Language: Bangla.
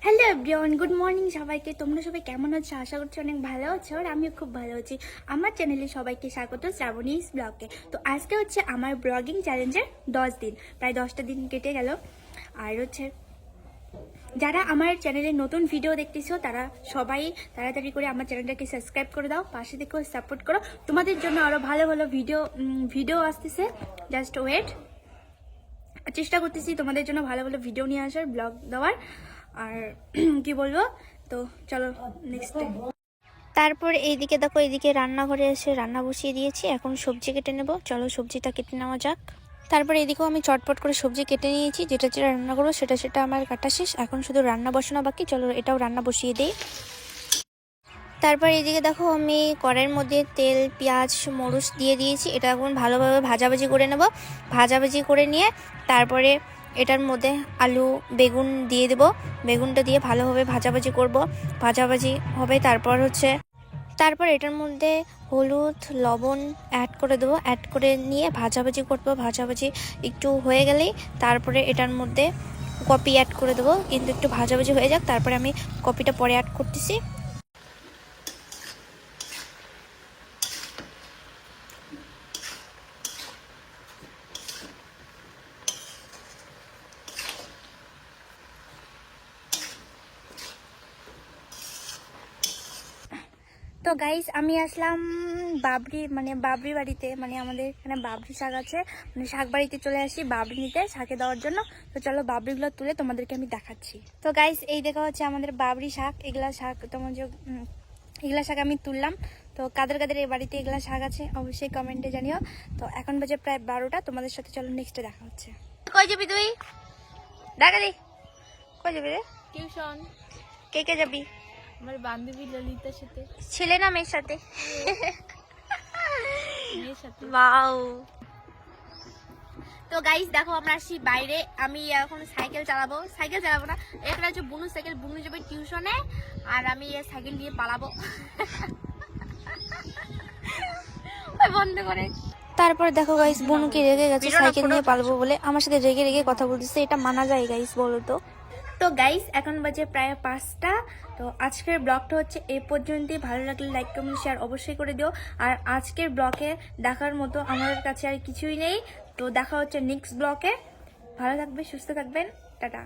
হ্যালো এভরিওয়ান, গুড মর্নিং সবাইকে। তোমরা সবাই কেমন আছো? আশা করছি অনেক ভালো আছো, আর আমিও খুব ভালো আছি। আমার চ্যানেলে সবাইকে স্বাগত শ্রাবণীস ব্লগে। তো আজকে হচ্ছে আমার ব্লগিং চ্যালেঞ্জের 10 দিন, প্রায় 10টা দিন কেটে গেল। আর হচ্ছে যারা আমার চ্যানেলে নতুন ভিডিও দেখতেছো তারা সবাই তাড়াতাড়ি করে আমার চ্যানেলটাকে সাবস্ক্রাইব করে দাও, পাশে থেকেও সাপোর্ট করো। তোমাদের জন্য আরও ভালো ভালো ভিডিও আসতেছে, জাস্ট ওয়েট। চেষ্টা করতেছি তোমাদের জন্য ভালো ভালো ভিডিও নিয়ে আসার, ব্লগ দেওয়ার। আর কি বলবো, তো চলো নেক্সট। তারপর এইদিকে দেখো, এইদিকে রান্নাঘরে এসে রান্না বসিয়ে দিয়েছি। এখন সবজি কেটে নেব, চলো সবজিটা কেটে নেওয়া যাক। তারপরে এদিকেও আমি চটপট করে সবজি কেটে নিয়েছি, যেটা যেটা রান্না করবো সেটা আমার কাটা শেষ। এখন শুধু রান্না বসানো বাকি, চলো এটাও রান্না বসিয়ে দিই। তারপর এইদিকে দেখো, আমি কড়াইয়ের মধ্যে তেল, পেঁয়াজ, মরিচ দিয়ে দিয়েছি। এটা এখন ভালোভাবে ভাজাভাজি করে নেব। ভাজাভাজি করে নিয়ে তারপরে এটার মধ্যে আলু, বেগুন দিয়ে দেব। বেগুনটা দিয়ে ভালোভাবে ভাজাভাজি করব, ভাজাভাজি হবে। তারপর এটার মধ্যে হলুদ, লবণ অ্যাড করে দেবো। অ্যাড করে নিয়ে ভাজাভাজি করবো। ভাজাভাজি একটু হয়ে গেলেই তারপরে এটার মধ্যে কপি অ্যাড করে দেবো, কিন্তু একটু ভাজাভাজি হয়ে যাক, তারপরে আমি কপিটা পরে অ্যাড করতেছি। তো গাইস, আমি আসলাম বাবরি বাড়িতে, আমাদের এখানে বাবরি শাক আছে, শাক বাড়িতে চলে আসি বাবরি নিতে, শাকে দেওয়ার জন্য। তো চলো বাবরিগুলো তুলে তোমাদেরকে আমি দেখাচ্ছি। তো গাইস, এই দেখা হচ্ছে আমাদের বাবরি শাক। এগুলা শাক এগুলা শাক আমি তুললাম। তো কাদের কাদের এই বাড়িতে এগুলা শাক আছে অবশ্যই কমেন্টে জানিও। তো এখন বাজে প্রায় 12টা, তোমাদের সাথে চলো নেক্সটে দেখা হচ্ছে। কই যাবি তুই? দেখা দি কই যাবি রে? টিউশন। কে কে যাবি? আমার বান্ধবী ললিতার সাথে। ছেলে না মেয়ের সাথে? মেয়ের সাথে। ওয়াও। তো গাইস দেখো, আমরা আসছি বাইরে। আমি এখন সাইকেল চালাবো না, একটা হচ্ছে বুনু সাইকেল। বুনু যাবে টিউশনে, আর আমি সাইকেল নিয়ে পালাবো। বন্ধ করে। তারপর দেখো গাইস, বুনুকে রেগে গেছে সাইকেল নিয়ে পালাবো বলে, আমার সাথে রেগে রেগে কথা বলতেছে। এটা মানা যায় গাইস, বলো তো? তো গাইস, এখন বাজে প্রায় 5টা। তো আজকের ব্লগটা হচ্ছে এই পর্যন্তই। ভালো লাগলে লাইক, কমেন্ট, শেয়ার অবশ্যই করে দিও। আর আজকের ব্লগে দেখার মতো আমাদের কাছে আর কিছুই নেই। তো দেখা হচ্ছে নেক্সট ব্লগে। ভালো থাকবে, সুস্থ থাকবেন, টাটা।